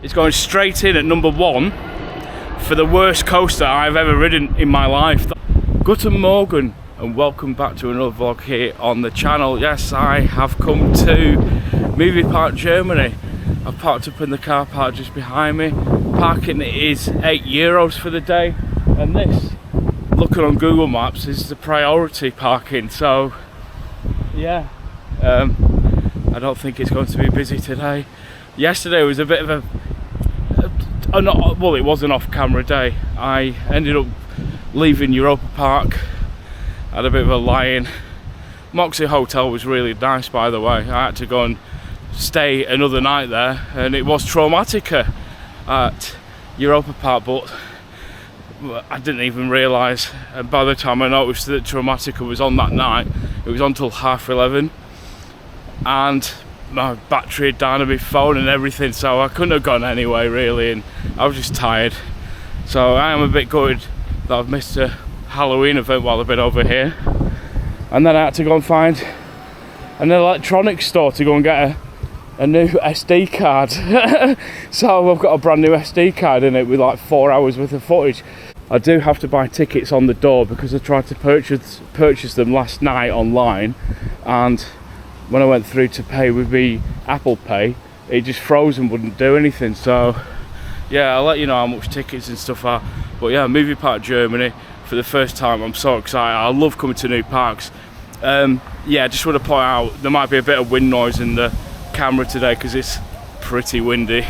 is going straight in at number 1 for the worst coaster I've ever ridden in my life. Guten Morgen and welcome back to another vlog here on the channel. Yes, I have come to Movie Park Germany. I've parked up in the car park just behind me. Parking is €8 for the day, and this, looking on Google Maps, is the priority parking. So yeah, I don't think it's going to be busy today. Yesterday was a bit of well, it was an off-camera day. I ended up leaving Europa Park, had a bit of a lie-in. Moxie Hotel was really nice, by the way. I had to go and stay another night there, and it was Traumatica at Europa Park, but I didn't even realise, and by the time I noticed that Traumatica was on that night, it was on till 11:30, and my battery had died on my phone and everything, so I couldn't have gone anyway really, and I was just tired. So I am a bit gutted that I've missed a Halloween event while I've been over here. And then I had to go and find an electronics store to go and get a new SD card. So I've got a brand new SD card in it with like 4 hours worth of footage. I do have to buy tickets on the door because I tried to purchase them last night online, and when I went through to pay with the Apple Pay, it just froze and wouldn't do anything. So yeah, I'll let you know how much tickets and stuff are. But yeah, Movie Park Germany for the first time. I'm so excited. I love coming to new parks. Yeah, just want to point out there might be a bit of wind noise in the camera today because it's pretty windy.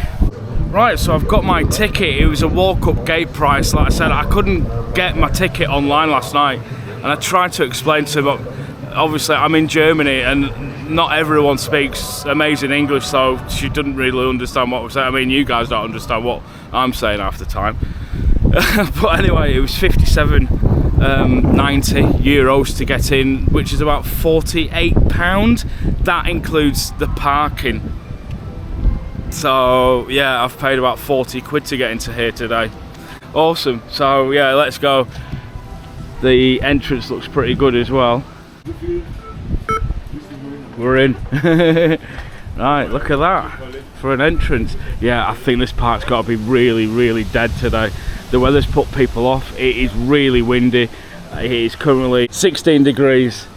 Right, so I've got my ticket. It was a walk-up gate price. Like I said, I couldn't get my ticket online last night, and I tried to explain to them. Obviously, I'm in Germany and not everyone speaks amazing English, so she didn't really understand what I was saying. I mean, you guys don't understand what I'm saying half the time. But anyway, it was €57.90 to get in, which is about £48. That includes the parking. So yeah, I've paid about 40 quid to get into here today. Awesome. So yeah, let's go. The entrance looks pretty good as well. We're in. Right, look at that for an entrance. Yeah, I think this park's got to be really dead today. The weather's put people off. It is really windy. It is currently 16 degrees.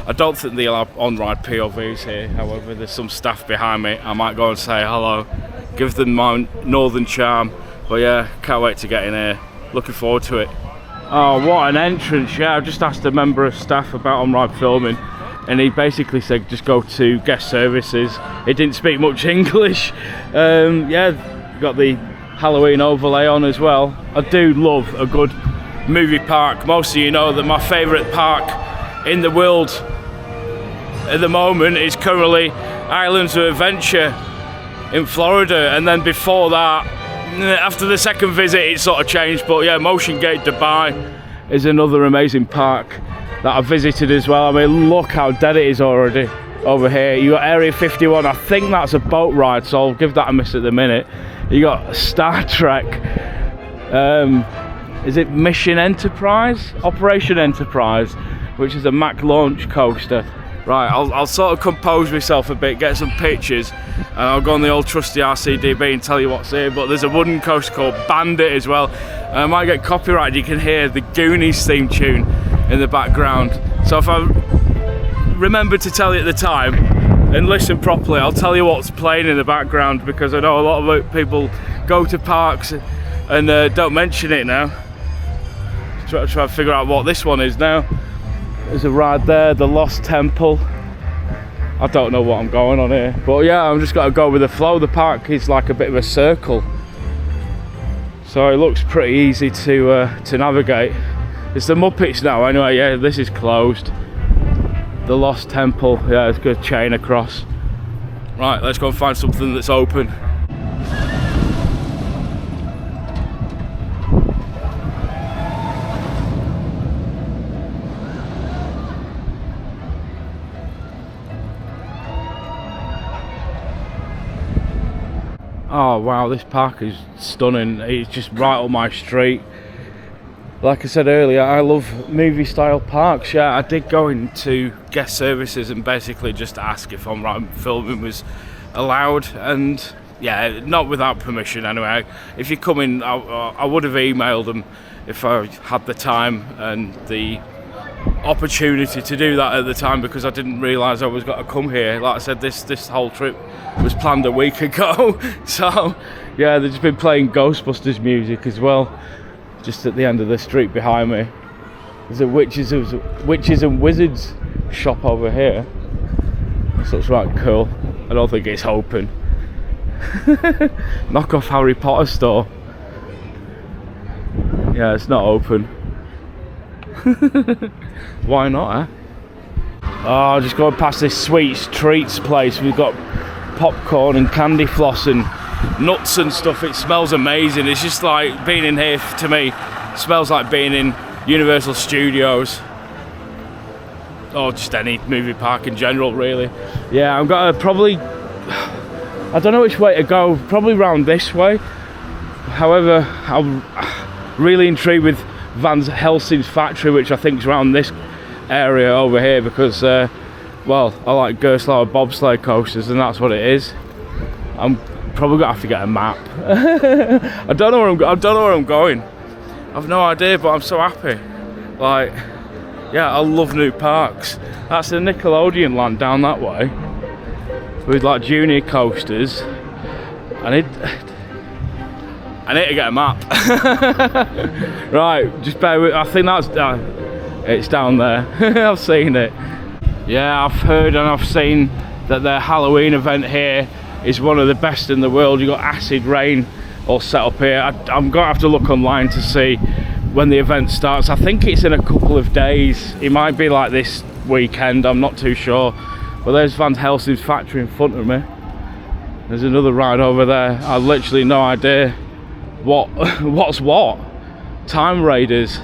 I don't think they'll have on-ride POVs here. However, there's some staff behind me. I might go and say hello, give them my northern charm. But yeah, can't wait to get in here. Looking forward to it. Oh, what an entrance. Yeah, I've just asked a member of staff about on-ride filming, and he basically said just go to guest services. He didn't speak much English. Yeah, got the Halloween overlay on as well. I do love a good movie park. Most of you know that my favourite park in the world at the moment is currently Islands of Adventure in Florida, and then before that, after the second visit, it sort of changed. But yeah, Motion Gate Dubai is another amazing park that I visited as well. I mean, look how dead it is already over here. You got Area 51. I think that's a boat ride, so I'll give that a miss at the minute. You got Star Trek. Is it Mission Enterprise? Operation Enterprise, which is a Mac launch coaster. Right, I'll sort of compose myself a bit, get some pictures, and I'll go on the old trusty RCDB and tell you what's here. But there's a wooden coaster called Bandit as well, and I might get copyrighted. You can hear the Goonies theme tune in the background. So if I remember to tell you at the time and listen properly, I'll tell you what's playing in the background, because I know a lot of people go to parks and don't mention it now. Try to figure out what this one is now. There's a ride there, the Lost Temple. I don't know what I'm going on here, but yeah, I'm just got to go with the flow. The park is like a bit of a circle, so it looks pretty easy to navigate. It's the Muppets now anyway. Yeah, this is closed. The Lost Temple, yeah, it's got a chain across. Right, let's go and find something that's open. Oh wow, this park is stunning. It's just right up my street. Like I said earlier, I love movie style parks. Yeah, I did go into guest services and basically just ask if on-ride filming was allowed, and yeah, not without permission anyway. If you come in, I would have emailed them if I had the time and the opportunity to do that at the time, because I didn't realise I was going to come here. Like I said, this whole trip was planned a week ago. So yeah, they've just been playing Ghostbusters music as well, just at the end of the street behind me. There's a witches and wizards shop over here. This looks right cool. I don't think it's open. Knock-off Harry Potter store. Yeah, it's not open. Why not, eh? Oh, just going past this sweets treats place. We've got popcorn and candy floss and nuts and stuff. It smells amazing. It's just like being in here, to me, smells like being in Universal Studios, or just any movie park in general, really. Yeah, I'm gonna probably, I don't know which way to go, probably round this way. However, I'm really intrigued with Van Helsing's factory, which I think is around this area over here, because well, I like Gerstlauer bobsleigh coasters, and that's what it is. I'm probably gonna have to get a map. I don't know where I'm going. I've no idea, but I'm so happy. Like, yeah, I love new parks. That's the Nickelodeon land down that way, with like junior coasters. I need to get a map. Right, just bear with. I think that's it's down there. I've seen it. Yeah, I've heard and I've seen that their Halloween event here is one of the best in the world. You got acid rain all set up here. I'm gonna have to look online to see when the event starts. I think it's in a couple of days. It might be like this weekend, I'm not too sure. But there's Van Helsing's factory in front of me. There's another ride over there. I literally no idea what's what. Time Raiders.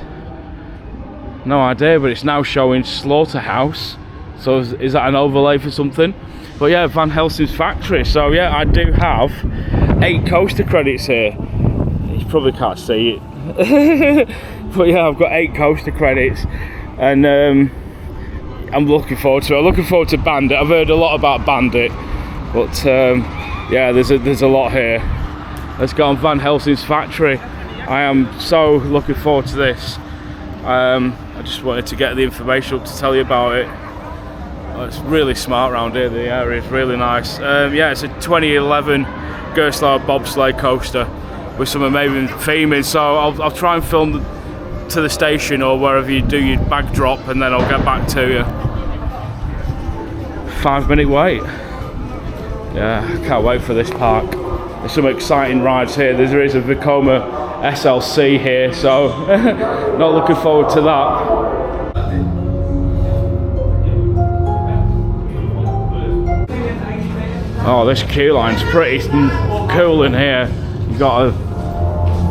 No idea, but it's now showing Slaughterhouse. So is that an overlay for something? But yeah, Van Helsing's factory. So yeah, I do have 8 coaster credits here. You probably can't see it. But yeah, I've got 8 coaster credits, and I'm looking forward to it. I'm looking forward to Bandit. I've heard a lot about Bandit, but yeah, there's a lot here. Let's go on Van Helsing's factory. I am so looking forward to this. I just wanted to get the information up to tell you about it. Oh, it's really smart around here. The area is really nice. Yeah, it's a 2011 Gerstlauer bobsleigh coaster with some amazing theming. So I'll try and film to the station or wherever you do your bag drop, and then I'll get back to you. 5-minute wait. Yeah, I can't wait for this park. There's some exciting rides here. There is a Vekoma SLC here, so not looking forward to that. Oh, this queue line's pretty cool in here. You've got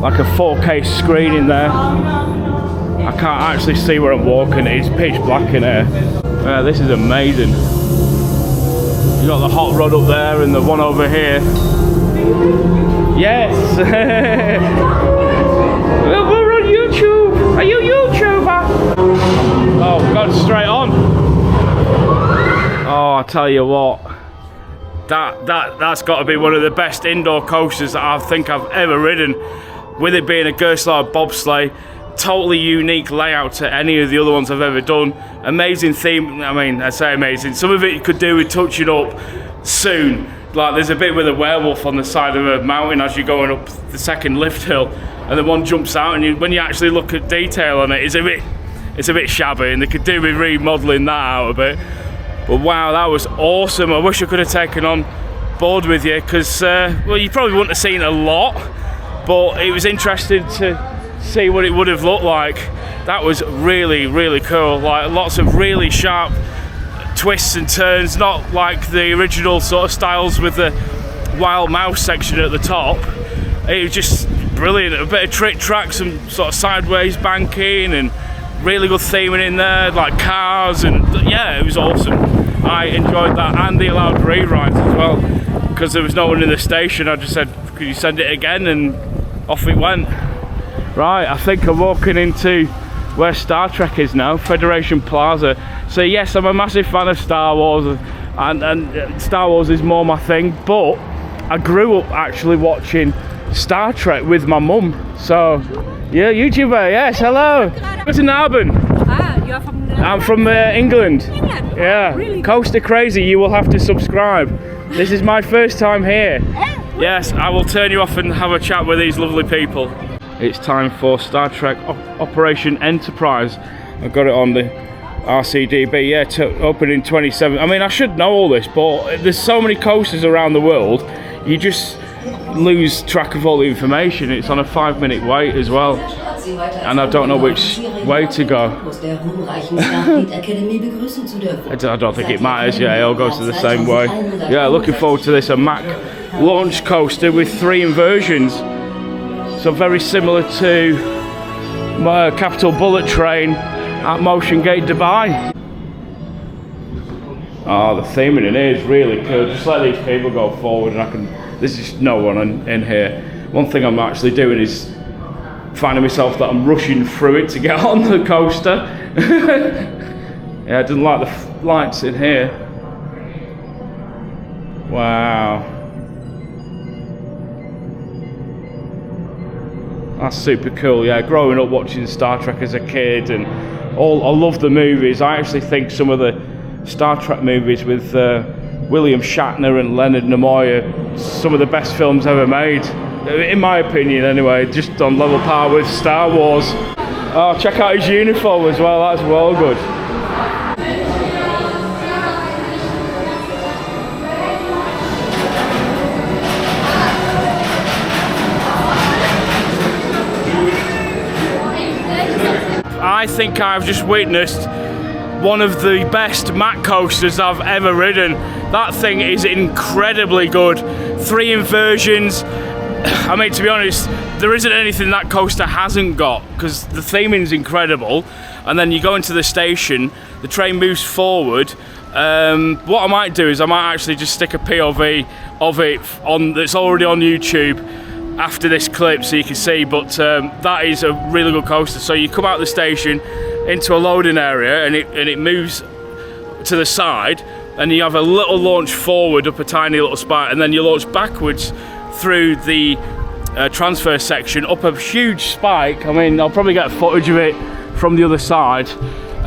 like a 4K screen in there. I can't actually see where I'm walking. It's pitch black in here. Yeah, this is amazing. You've got the hot rod up there and the one over here. Yes! We're on YouTube! Are you YouTuber? Oh, we've gone straight on. Oh, I tell you what. That's got to be one of the best indoor coasters that I think I've ever ridden. With it being a Gerstlauer bobsleigh, totally unique layout to any of the other ones I've ever done. Amazing theme. I mean, I say amazing. Some of it you could do with touching up soon. Like there's a bit with a werewolf on the side of a mountain as you're going up the second lift hill, and then one jumps out, and when you actually look at detail on it, it's a bit shabby, and they could do with remodelling that out a bit. But wow, that was awesome. I wish I could have taken on board with you, because well, you probably wouldn't have seen a lot, but it was interesting to see what it would have looked like. That was really, really cool. Like lots of really sharp twists and turns, not like the original sort of styles with the wild mouse section at the top. It was just brilliant. A bit of trick track, some sort of sideways banking, and really good theming in there, like cars, and yeah, it was awesome. I enjoyed that, and they allowed rewrites as well, because there was no one in the station. I just said, could you send it again, and off it went. Right, I think I'm walking into where Star Trek is now, Federation Plaza. So yes, I'm a massive fan of Star Wars, and Star Wars is more my thing, but I grew up actually watching Star Trek with my mum. So, yeah, YouTuber, yes, hello. Guten Abend. You're from I'm from England. England? Yeah, really? Coaster Crazy, you will have to subscribe. This is my first time here. Yes, I will turn you off and have a chat with these lovely people. It's time for Star Trek Operation Enterprise. I've got it on the RCDB, yeah, to open in 27. I mean, I should know all this, but there's so many coasters around the world, you just lose track of all the information. It's on a 5-minute wait as well, and I don't know which way to go. I don't think it matters, yeah, it all goes to the same way. Yeah, looking forward to this, a Mack launch coaster with 3 inversions. So very similar to my Capital Bullet Train at Motion Gate Dubai. Oh, the theming in here is really cool. Just let these people go forward and there's just no one in here. One thing I'm actually doing is finding myself that I'm rushing through it to get on the coaster. Yeah, I didn't like the lights in here. Wow. That's super cool, yeah. Growing up watching Star Trek as a kid, and I love the movies. I actually think some of the Star Trek movies with William Shatner and Leonard Nimoy are some of the best films ever made, in my opinion anyway, just on level par with Star Wars. Oh, check out his uniform as well, that's well good. I think I've just witnessed one of the best Mack coasters I've ever ridden. That thing is incredibly good. 3 inversions. I mean, to be honest, there isn't anything that coaster hasn't got, because the theming's incredible. And then you go into the station, the train moves forward. What I might do is I might actually just stick a POV of it on that's already on YouTube after this clip so you can see, but that is a really good coaster. So you come out of the station into a loading area and it moves to the side, and you have a little launch forward up a tiny little spike, and then you launch backwards through the transfer section up a huge spike. I mean, I'll probably get footage of it from the other side.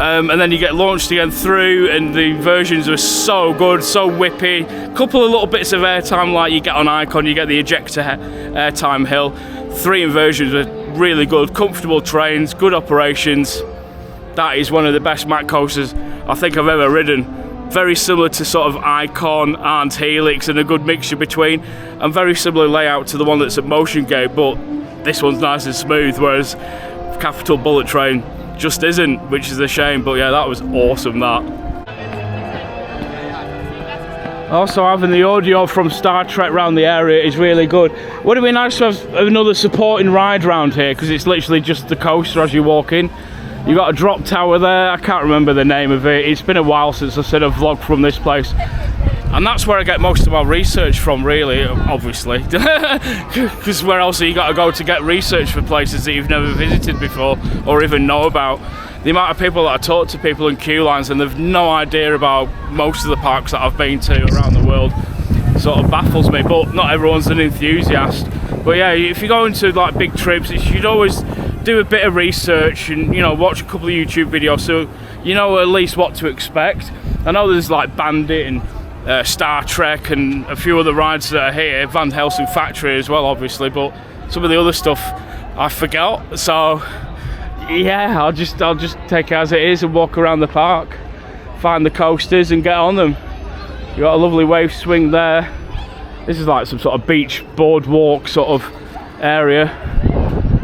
And then you get launched again through, and the inversions are so good, so whippy. Couple of little bits of airtime like you get on Icon, you get the ejector airtime hill. 3 inversions are really good, comfortable trains, good operations. That is one of the best Mack coasters I think I've ever ridden. Very similar to sort of Icon and Helix, and a good mixture between, and very similar layout to the one that's at Motion Gate, but this one's nice and smooth, whereas Capital Bullet Train just isn't, which is a shame. But yeah, that was awesome, that. Also, having the audio from Star Trek around the area is really good. Would it be nice to have another supporting ride round here, because it's literally just the coaster as you walk in. You've got a drop tower there, I can't remember the name of it. It's been a while since I said a vlog from this place. And that's where I get most of my research from, really, obviously. Because where else have you got to go to get research for places that you've never visited before or even know about? The amount of people that I talk to, people in queue lines, and they've no idea about most of the parks that I've been to around the world, sort of baffles me. But not everyone's an enthusiast. But yeah, if you go into like big trips, you should always do a bit of research and, you know, watch a couple of YouTube videos so you know at least what to expect. I know there's like Bandit and Star Trek and a few other rides that are here, Van Helsing Factory as well, obviously, but some of the other stuff I forgot. So yeah, I'll just take it as it is and walk around the park, find the coasters and get on them. You got a lovely wave swing there. This is like some sort of beach boardwalk sort of area,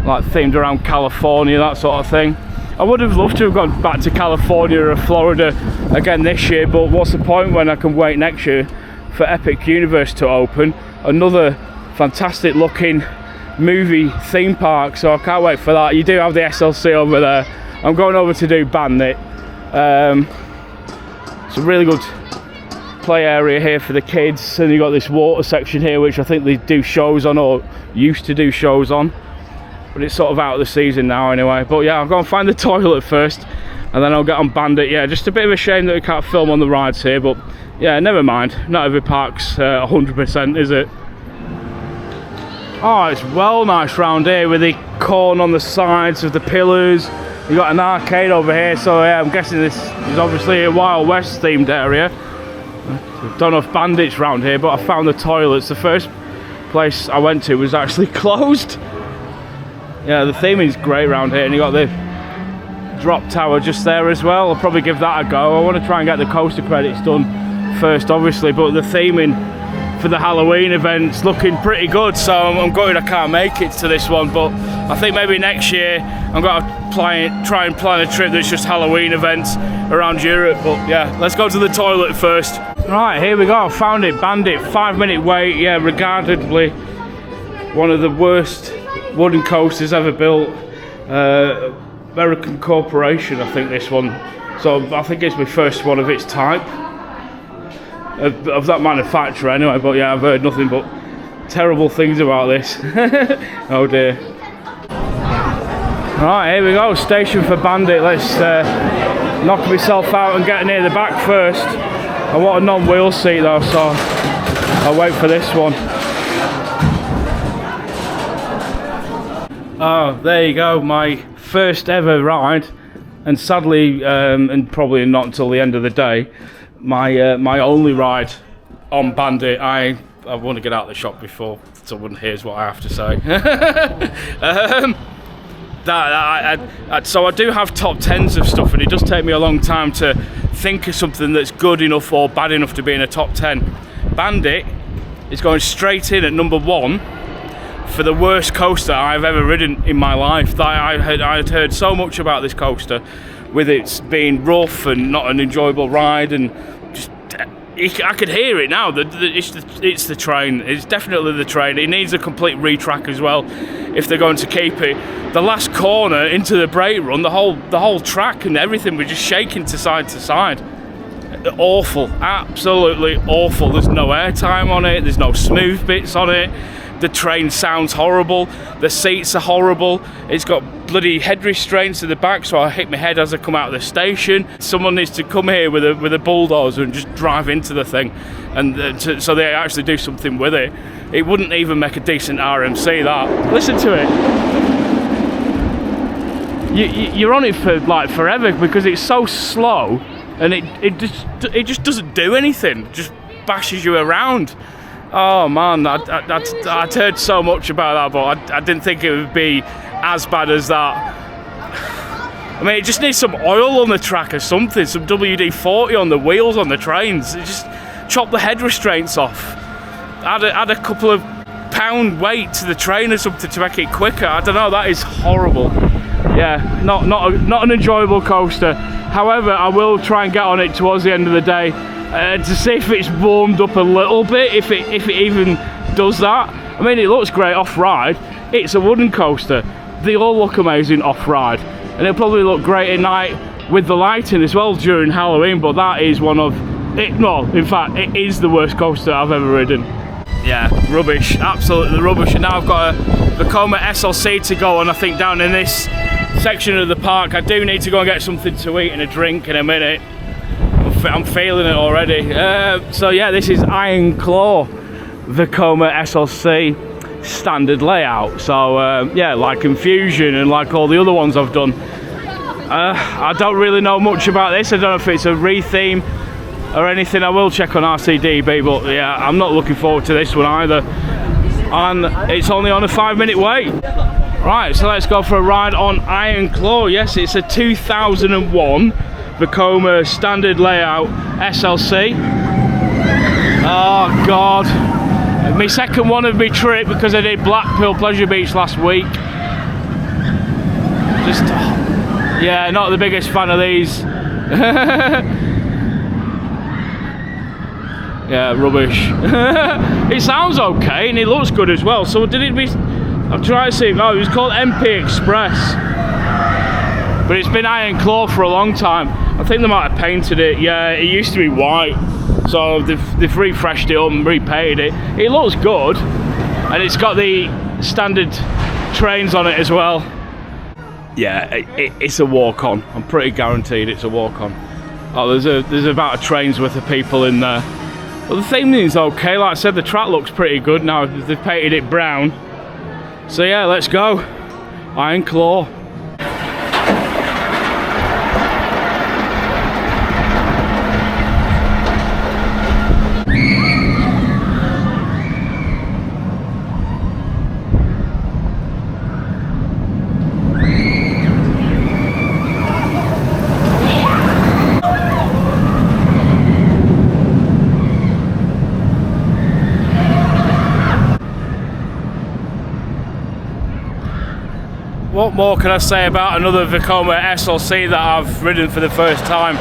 like themed around California, that sort of thing. I would have loved to have gone back to California or Florida again this year, but what's the point when I can wait next year for Epic Universe to open, another fantastic looking movie theme park, so I can't wait for that. You do have the SLC over there. I'm going over to do Bandit. It's a really good play area here for the kids, and you've got this water section here which I think they do shows on, or used to do shows on, but it's sort of out of the season now anyway. But yeah, I'll go and find the toilet first and then I'll get on Bandit. Yeah, just a bit of a shame that we can't film on the rides here, but yeah, never mind. Not every park's 100%, is it? Oh, it's well nice round here with the corn on the sides of the pillars. You've got an arcade over here, so yeah, I'm guessing this is obviously a Wild West themed area. I don't know if Bandit's round here, but I found the toilets. The first place I went to was actually closed. Yeah, the theming's great round here, and you got the drop tower just there as well. I'll probably give that a go. I want to try and get the coaster credits done first, obviously, but the theming for the Halloween event's looking pretty good, so I'm gutted I can't make it to this one, but I think maybe next year I'm going to try and plan a trip that's just Halloween events around Europe. But yeah, let's go to the toilet first. Right, here we go. I found it. Bandit, 5-minute wait. Yeah, regardedly one of the worst wooden coasters ever built. American corporation, I think, this one. So I think it's my first one of its type. Of that manufacturer anyway, but yeah, I've heard nothing but terrible things about this. Oh dear. Right, here we go, station for Bandit. Let's knock myself out and get near the back first. I want a non-wheel seat though, so I'll wait for this one. Oh, there you go, my first ever ride, and sadly, and probably not until the end of the day, my only ride on Bandit. I want to get out of the shop before someone hears what I have to say. So I do have top 10s of stuff, and it does take me a long time to think of something that's good enough or bad enough to be in a top 10. Bandit is going straight in at number 1 for the worst coaster I've ever ridden in my life. I had heard so much about this coaster, with it being rough and not an enjoyable ride, and just I could hear it now. It's the train. It's definitely the train. It needs a complete retrack as well if they're going to keep it. The last corner into the brake run, the whole track and everything was just shaking to side to side. Awful, absolutely awful. There's no airtime on it. There's no smooth bits on it. The train sounds horrible. The seats are horrible. It's got bloody head restraints at the back, so I hit my head as I come out of the station. Someone needs to come here with a bulldozer and just drive into the thing, and so they actually do something with it. It wouldn't even make a decent RMC, that. Listen to it. You're on it for like forever because it's so slow, and it just doesn't do anything. It just bashes you around. Oh man, I'd heard so much about that, but I didn't think it would be as bad as that. I mean, it just needs some oil on the track or something, some WD-40 on the wheels on the trains. It just chop the head restraints off. Add a couple of pound weight to the train or something to make it quicker. I don't know, that is horrible. Yeah, not an enjoyable coaster. However, I will try and get on it towards the end of the day to see if it's warmed up a little bit, if it even does that. I mean, it looks great off-ride. It's a wooden coaster. They all look amazing off-ride, and it'll probably look great at night with the lighting as well during Halloween, but that is one of it. No, in fact, it is the worst coaster I've ever ridden. Yeah, rubbish, absolutely rubbish. And now I've got a Vekoma SLC to go on, I think, down in this section of the park. I do need to go and get something to eat and a drink in a minute. I'm feeling it already. So yeah, this is Iron Claw Vekoma SLC standard layout. So yeah, like Infusion and like all the other ones I've done. I don't really know much about this. I don't know if it's a re-theme or anything. I will check on RCDB, but yeah, I'm not looking forward to this one either. And it's only on a 5-minute wait. Right, so let's go for a ride on Iron Claw. Yes, it's a 2001 Vekoma standard layout SLC. Oh god, my second one of my trip because I did Blackpool Pleasure Beach last week. Just yeah, not the biggest fan of these. Yeah, rubbish. It sounds okay and it looks good as well. So did it be, I'm trying to see, oh, it was called MP Express, but it's been Iron Claw for a long time. I think they might have painted it. Yeah, it used to be white, so they've refreshed it up and repainted it. It looks good, and it's got the standard trains on it as well. Yeah, it's a walk-on. I'm pretty guaranteed it's a walk-on. Oh, there's about a train's worth of people in there. But the theming is okay. Like I said, the track looks pretty good now. They've painted it brown. So yeah, let's go. Iron Claw. What more can I say about another Vekoma SLC that I've ridden for the first time?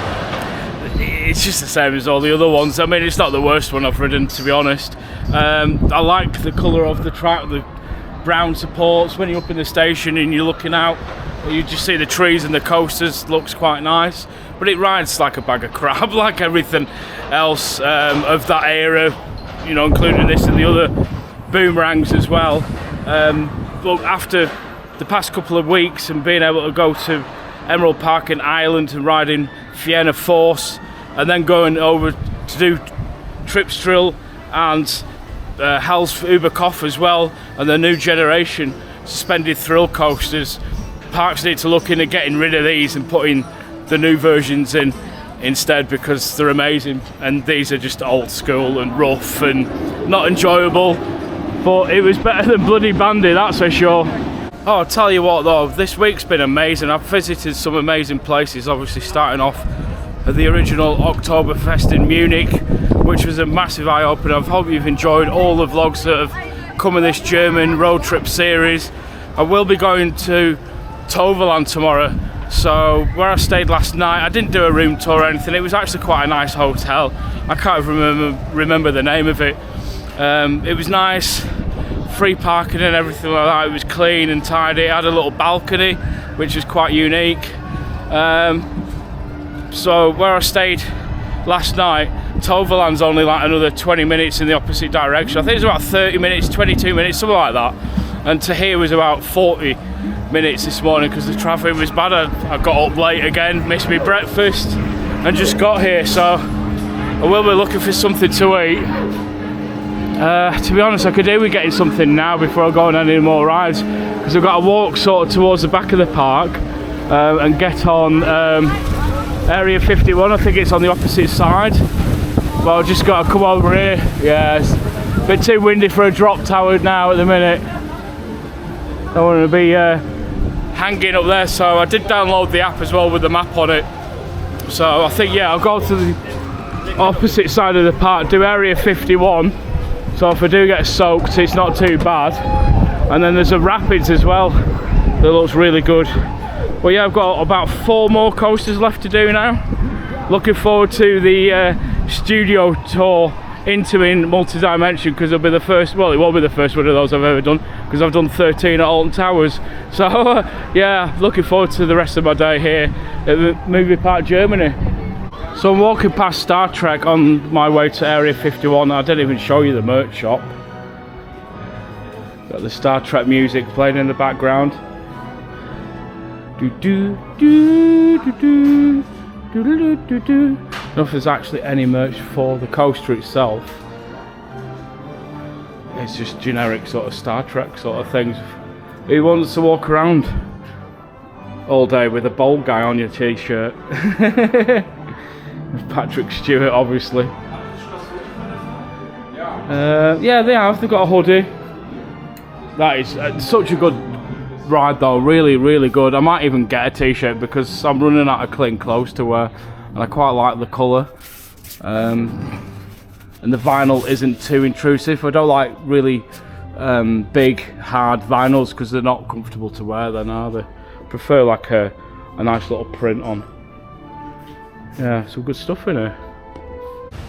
It's just the same as all the other ones. I mean, it's not the worst one I've ridden, to be honest. I like the colour of the track, the brown supports. When you're up in the station and you're looking out, you just see the trees and the coasters. Looks quite nice, but it rides like a bag of crap, like everything else of that era, you know, including this and the other boomerangs as well. But after the past couple of weeks and being able to go to Emerald Park in Ireland and riding Fianna Force, and then going over to do Tripstrill and Hell's Uberkoff as well, and the new generation suspended thrill coasters, parks need to look into getting rid of these and putting the new versions in instead, because they're amazing, and these are just old school and rough and not enjoyable. But it was better than bloody Bandit, that's for sure. Oh, I'll tell you what though, this week's been amazing. I've visited some amazing places, obviously starting off at the original Oktoberfest in Munich, which was a massive eye-opener. I hope you've enjoyed all the vlogs that have come in this German road trip series. I will be going to Toverland tomorrow, so where I stayed last night, I didn't do a room tour or anything. It was actually quite a nice hotel. I can't remember the name of it. It was nice. Free parking and everything like that. It was clean and tidy. It had a little balcony, which was quite unique. So where I stayed last night, Toverland's only like another 20 minutes in the opposite direction. I think it was about 30 minutes, 22 minutes, something like that. And to here was about 40 minutes this morning because the traffic was bad. I got up late again, missed my breakfast, and just got here. So I will be looking for something to eat. To be honest, I could do with getting something now before I go on any more rides, because I've got to walk sort of towards the back of the park and get on Area 51. I think it's on the opposite side. Well, I've just got to come over here. Yeah, it's a bit too windy for a drop tower now at the minute. Don't want to be hanging up there, so I did download the app as well with the map on it. So I think, yeah, I'll go to the opposite side of the park, do Area 51. So if I do get soaked, it's not too bad. And then there's a rapids as well that looks really good. Well, yeah, I've got about 4 more coasters left to do now. Looking forward to the studio tour into in multi-dimension, because it'll be the first, well, it won't be the first one of those I've ever done, because I've done 13 at Alton Towers. So yeah, looking forward to the rest of my day here at the Movie Park Germany. So I'm walking past Star Trek on my way to Area 51. I didn't even show you the merch shop. Got the Star Trek music playing in the background. Do do do do do do do do do. I don't know if there's actually any merch for the coaster itself. It's just generic sort of Star Trek sort of things. Who wants to walk around all day with a bold guy on your t-shirt? Patrick Stewart, obviously. Yeah, they have. They've got a hoodie. That is such a good ride though, really, really good. I might even get a t-shirt because I'm running out of clean clothes to wear, and I quite like the colour. And the vinyl isn't too intrusive. I don't like really big, hard vinyls because they're not comfortable to wear then, are they? Prefer like a nice little print on. Yeah, some good stuff in here.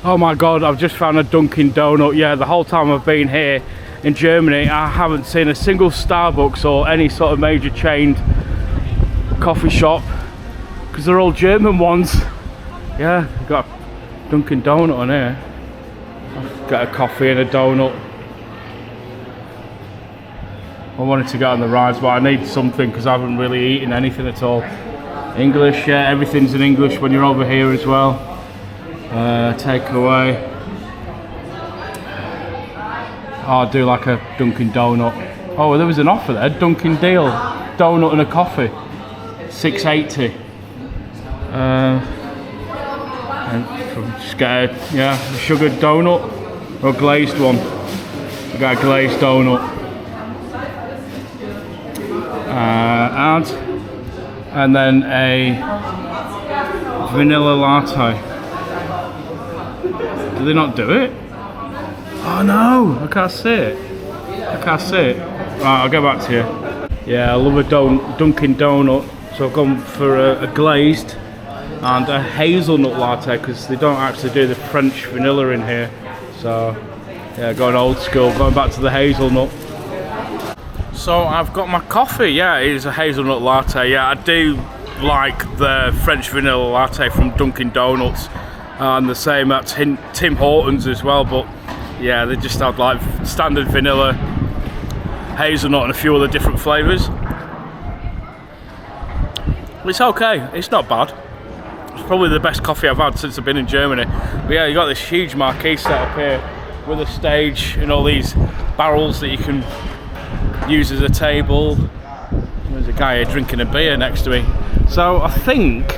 Oh my god, I've just found a Dunkin' Donut. Yeah, the whole time I've been here in Germany, I haven't seen a single Starbucks or any sort of major chained coffee shop, because they're all German ones. Yeah, I've got a Dunkin' Donut on here. I've got a coffee and a donut. I wanted to get on the rides, but I need something because I haven't really eaten anything at all. English, yeah, everything's in English when you're over here as well. Takeaway. I'll do like a Dunkin' Donut. Oh, there was an offer there. Dunkin' deal, donut and a coffee, $6.80. And just get a sugared donut or a glazed one. I got a glazed donut. And then a vanilla latte. Do they not do it? Oh no, I can't see it. I can't see it. Right, I'll go back to you. Yeah, I love a Dunkin' Donut, so I've gone for a glazed and a hazelnut latte because they don't actually do the French vanilla in here. So yeah, going old school, going back to the hazelnut. So I've got my coffee. Yeah, it is a hazelnut latte. Yeah, I do like the French vanilla latte from Dunkin' Donuts, and the same at Tim Hortons as well. But yeah, they just have like standard vanilla, hazelnut, and a few other different flavours. It's okay. It's not bad. It's probably the best coffee I've had since I've been in Germany. But yeah, you got this huge marquee set up here with a stage and all these barrels that you can use as a table. There's a guy here drinking a beer next to me. So I think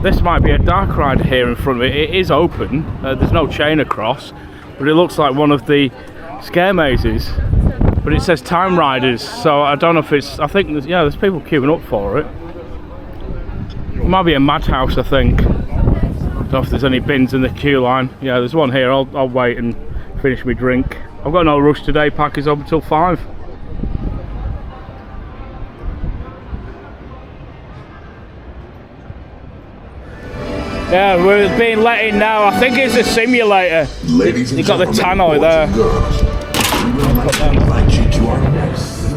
this might be a dark ride here in front of it. It is open. There's no chain across, but it looks like one of the scare mazes. But it says Time Raiders, so I don't know if it's. I think there's people queuing up for it. It might be a madhouse, I think. I don't know if there's any bins in the queue line. Yeah, there's one here. I'll wait and finish my drink. I've got no rush today. Park is open till 5. Yeah, we're being let in now. I think it's a simulator. You've got the tannoy there.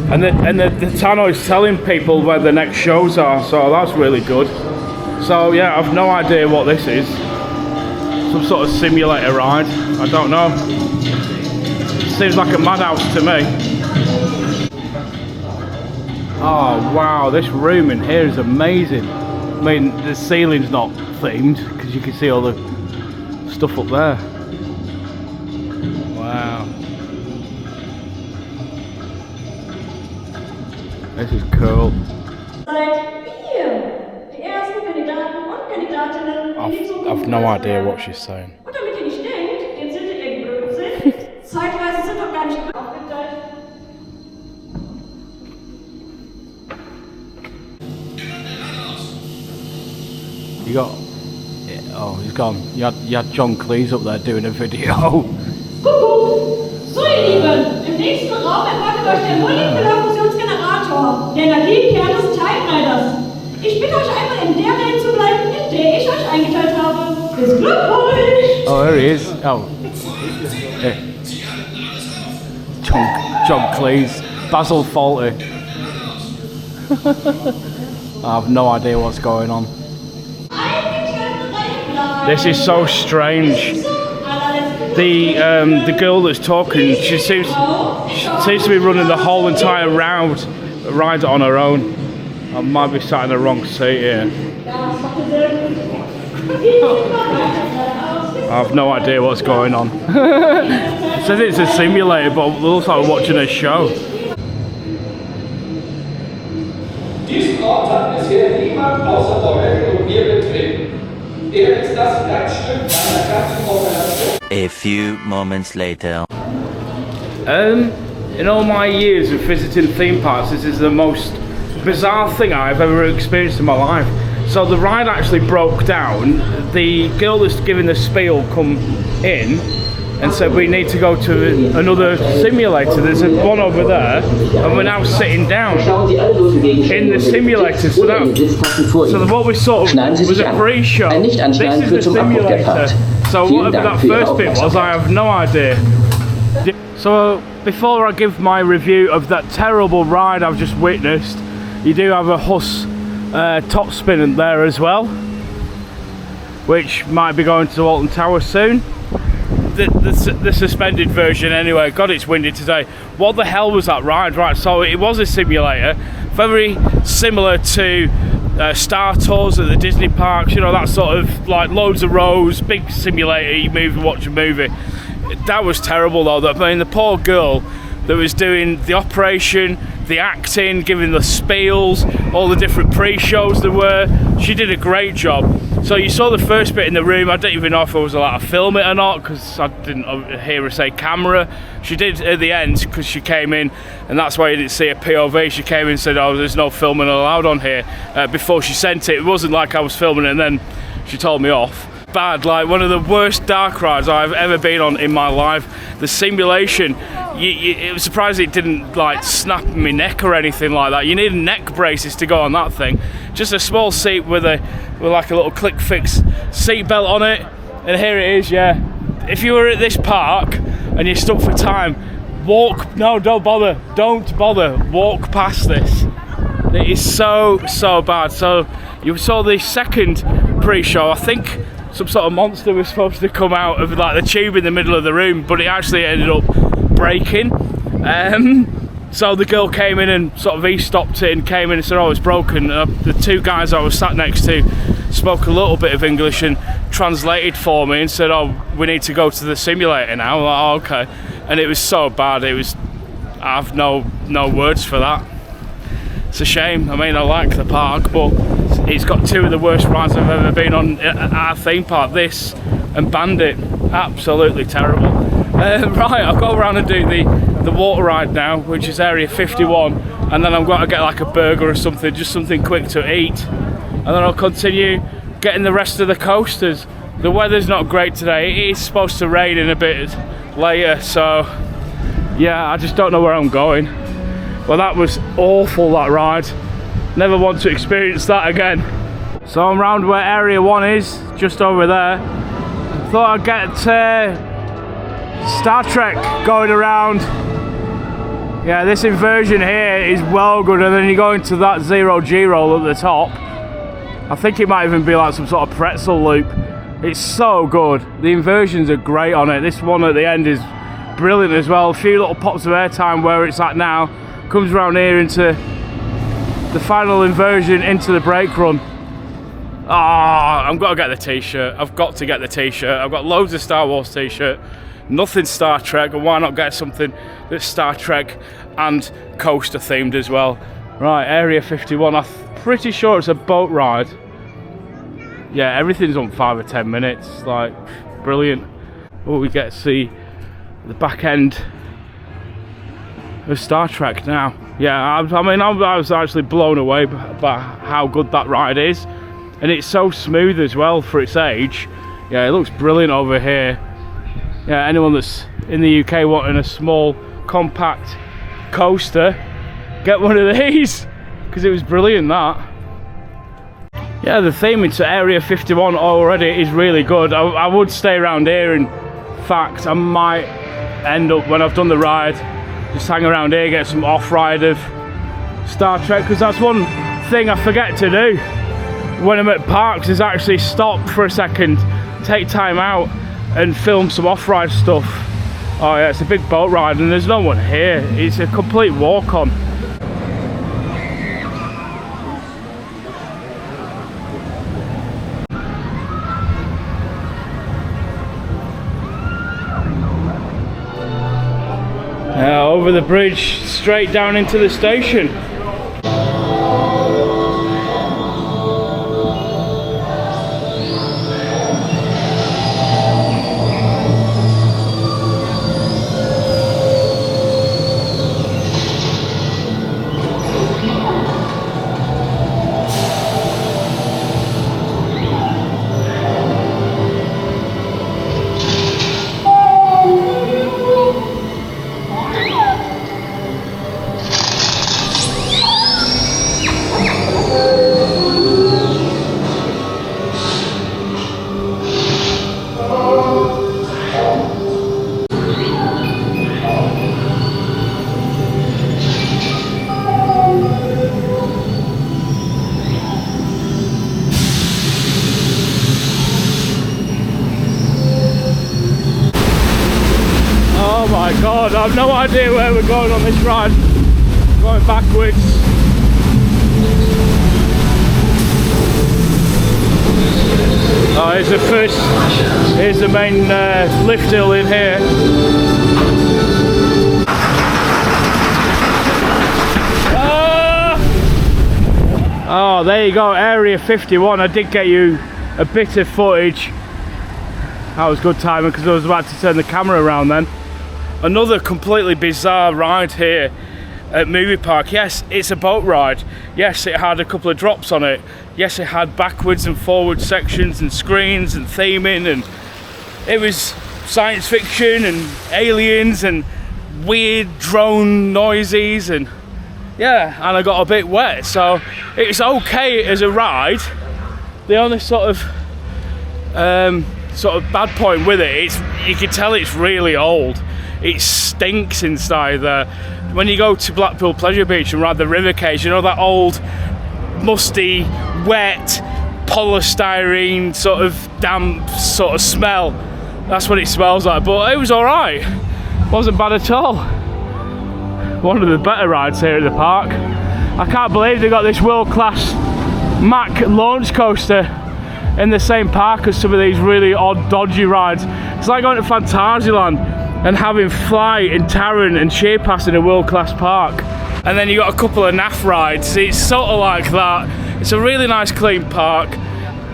And the tannoy's telling people where the next shows are, so that's really good. So yeah, I've no idea what this is. Some sort of simulator ride. I don't know. Seems like a madhouse to me. Oh wow, this room in here is amazing. I mean, the ceiling's not themed because you can see all the stuff up there. Wow. This is cool. I've no idea what she's saying. You got... Oh, he's gone. You had John Cleese up there doing a video. Kuckuck! So ihr Lieben, im nächsten Raum erwartet euch der molekulare Fusionsgenerator, der Energiekern des Time Raiders. Ich bitte euch einmal in der Welt zu bleiben, in der ich euch eingeteilt habe. Bis Glück euch! Oh, there he is. Oh. Yeah. John Cleese. Basil Fawlty. I have no idea what's going on. This is so strange. The girl that's talking, she seems to be running the whole entire ride on her own. I might be sat in the wrong seat here. I have no idea what's going on. It says it's a simulator, but it looks like we're watching a show. Diesen Ort hat bisher niemand außer Dorel und mir betreten. Ist das Herzstück einer ganzen Operation. A few moments later. In all my years of visiting theme parks, this is the most bizarre thing I've ever experienced in my life. So the ride actually broke down. The girl that's giving the spiel come in and said we need to go to another simulator. There's one over there, and we're now sitting down in the simulator. So what we saw was a pre-show. This is the simulator. So whatever that first bit was, I have no idea. So before I give my review of that terrible ride I've just witnessed, you do have a Huss top spin there as well, which might be going to Alton Tower soon. The suspended version anyway. God, it's windy today. What the hell was that ride? Right, so it was a simulator, very similar to Star Tours at the Disney parks, you know, that sort of like loads of rows, big simulator, you move and watch a movie. That was terrible though. I mean, the poor girl that was doing the operation, the acting, giving the spiels, all the different pre-shows there were. She did a great job. So you saw the first bit in the room. I don't even know if I was allowed to film it or not, because I didn't hear her say camera. She did at the end, because she came in, and that's why you didn't see a POV. She came in and said, oh, there's no filming allowed on here, before she sent it. It wasn't like I was filming it and then she told me off. Bad, like one of the worst dark rides I've ever been on in my life. The simulation, it was surprised it didn't like snap my neck or anything like that. You need neck braces to go on that thing. Just a small seat with like a little click fix seat belt on it, and here it is. Yeah, if you were at this park and you're stuck for time, don't bother, walk past this. It is so bad. So you saw the second pre-show. I think some sort of monster was supposed to come out of like the tube in the middle of the room, but it actually ended up breaking. So the girl came in and sort of stopped it and came in and said, oh, it's broken. The two guys I was sat next to spoke a little bit of English and translated for me and said, oh, we need to go to the simulator now. I'm like, oh, okay. And it was so bad. I have no words for that. It's a shame. I mean, I like the park, but it's got two of the worst rides I've ever been on at our theme park. This and Bandit, absolutely terrible. Right, I'll go around and do the water ride now, which is Area 51, and then I'm going to get like a burger or something, just something quick to eat, and then I'll continue getting the rest of the coasters. The weather's not great today. It is supposed to rain in a bit later, so yeah, I just don't know where I'm going. Well, that was awful, that ride. Never want to experience that again. So I'm round where Area 1 is, just over there. Thought I'd get Star Trek going around. Yeah, this inversion here is well good, and then you go into that 0G roll at the top. I think it might even be like some sort of pretzel loop. It's so good. The inversions are great on it. This one at the end is brilliant as well. A few little pops of airtime where it's at now. Comes around here into the final inversion into the brake run. I've got to get the t-shirt. I've got to get the t-shirt. I've got loads of Star Wars t-shirt. Nothing Star Trek, and why not get something that's Star Trek and coaster themed as well. Right, Area 51. I'm pretty sure it's a boat ride. Yeah, everything's on 5 or 10 minutes. Like, brilliant. Oh, we get to see the back end of Star Trek now. Yeah, I mean, I was actually blown away by how good that ride is, and it's so smooth as well for its age. Yeah, it looks brilliant over here. Yeah, anyone that's in the UK wanting a small, compact coaster, get one of these, because it was brilliant, that. Yeah, the theme into Area 51 already is really good. I would stay around here. In fact, I might end up, when I've done the ride, just hang around here, get some off-ride of Star Trek, because that's one thing I forget to do when I'm at parks, is actually stop for a second, take time out and film some off-ride stuff. Oh yeah, it's a big boat ride and there's no one here. It's a complete walk-on. Over the bridge, straight down into the station. Oh my god, I have no idea where we're going on this ride. Going backwards. Oh, here's the main lift hill in here. Oh, there you go, Area 51. I did get you a bit of footage. That was good timing because I was about to turn the camera around then. Another completely bizarre ride here at Movie Park. Yes, it's a boat ride. Yes, it had a couple of drops on it. Yes, it had backwards and forward sections and screens and theming, and it was science fiction and aliens and weird drone noises, and yeah, and I got a bit wet, so it's okay as a ride. The only sort of bad point with it is you can tell it's really old. It stinks inside there. When you go to Blackpool Pleasure Beach and ride the river cage, you know that old, musty, wet, polystyrene sort of damp sort of smell. That's what it smells like, but it was alright. Wasn't bad at all. One of the better rides here at the park. I can't believe they got this world-class Mack launch coaster in the same park as some of these really odd, dodgy rides. It's like going to Fantasyland and having Flight and Taron and Sheer Pass in a world-class park. And then you got a couple of naff rides. It's sort of like that. It's a really nice, clean park.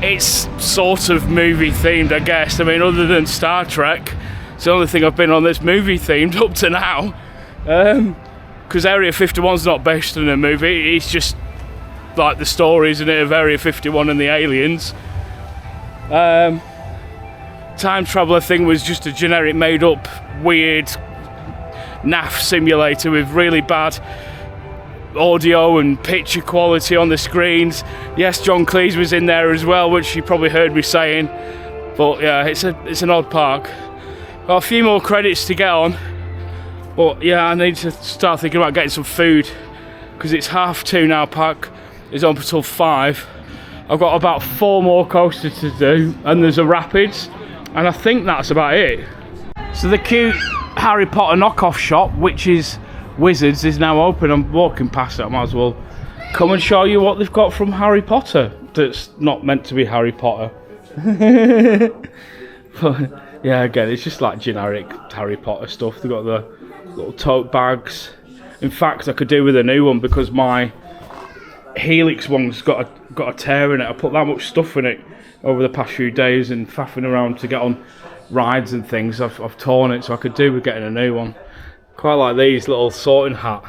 It's sort of movie themed, I guess. I mean, other than Star Trek, it's the only thing I've been on that's movie themed up to now. Because Area 51's not based on a movie, it's just like the stories in it of Area 51 and the aliens. Time Traveller thing was just a generic made up weird naff simulator with really bad audio and picture quality on the screens. Yes, John Cleese was in there as well, which you probably heard me saying, but yeah, it's an odd park. Got a few more credits to get on. But yeah, I need to start thinking about getting some food because it's 2:30 now. Park is open until 5. I've got about 4 more coasters to do, and there's a rapids, and I think that's about it. So the cute Harry Potter knockoff shop, which is Wizards, is now open. I'm walking past it. I might as well come and show you what they've got from Harry Potter. That's not meant to be Harry Potter. But yeah, again, it's just like generic Harry Potter stuff. They've got the little tote bags. In fact, I could do with a new one because my Helix one's got a tear in it. I put that much stuff in it over the past few days and faffing around to get on rides and things. I've torn it, so I could do with getting a new one. Quite like these little sorting hat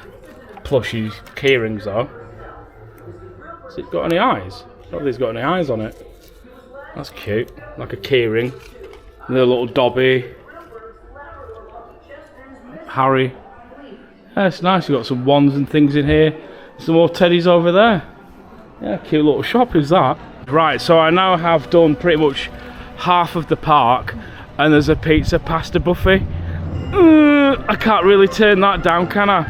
plushies, keyrings though. Has it got any eyes? I don't think it's got any eyes on it. That's cute, like a keyring. And a little Dobby. Harry. Yeah, it's nice. You've got some wands and things in here. Some more teddies over there. Yeah, cute little shop is that. Right, so I now have done pretty much half of the park, and there's a pizza pasta buffet. I can't really turn that down, can I?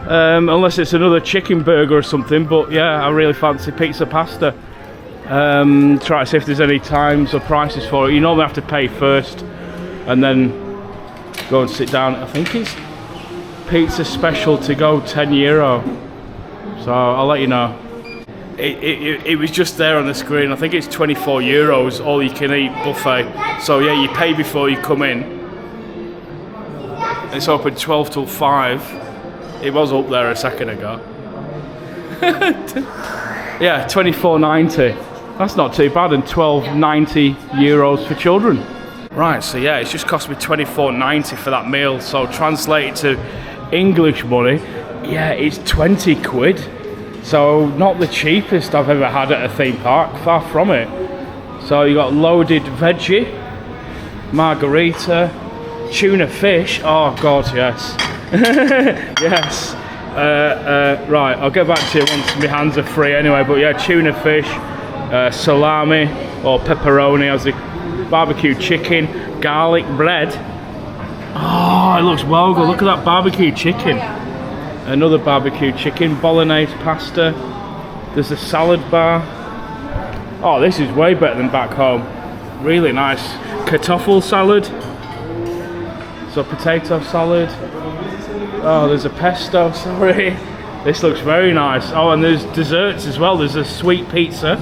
Unless it's another chicken burger or something, but yeah, I really fancy pizza pasta. Try to see if there's any times or prices for it. You normally have to pay first and then go and sit down. I think it's pizza special to go, €10. So I'll let you know. It was just there on the screen. I think it's €24 all you can eat buffet. So yeah, you pay before you come in. It's open 12 till 5. It was up there a second ago. Yeah, €24.90. That's not too bad, and €12.90 for children. Right, so yeah, it's just cost me €24.90 for that meal. So translated to English money, yeah, it's 20 quid. So not the cheapest I've ever had at a theme park, far from it. So you got loaded veggie, margarita, tuna fish. Oh god, yes. Yes. Right, I'll get back to you once my hands are free anyway, but yeah, tuna fish, salami or pepperoni, as the barbecue chicken, garlic bread. Oh, it looks well good. Look at that barbecue chicken. Another barbecue chicken, bolognese pasta. There's a salad bar. Oh, this is way better than back home. Really nice. Kartoffel salad. So potato salad. Oh, there's a pesto, sorry. This looks very nice. Oh, and there's desserts as well. There's a sweet pizza.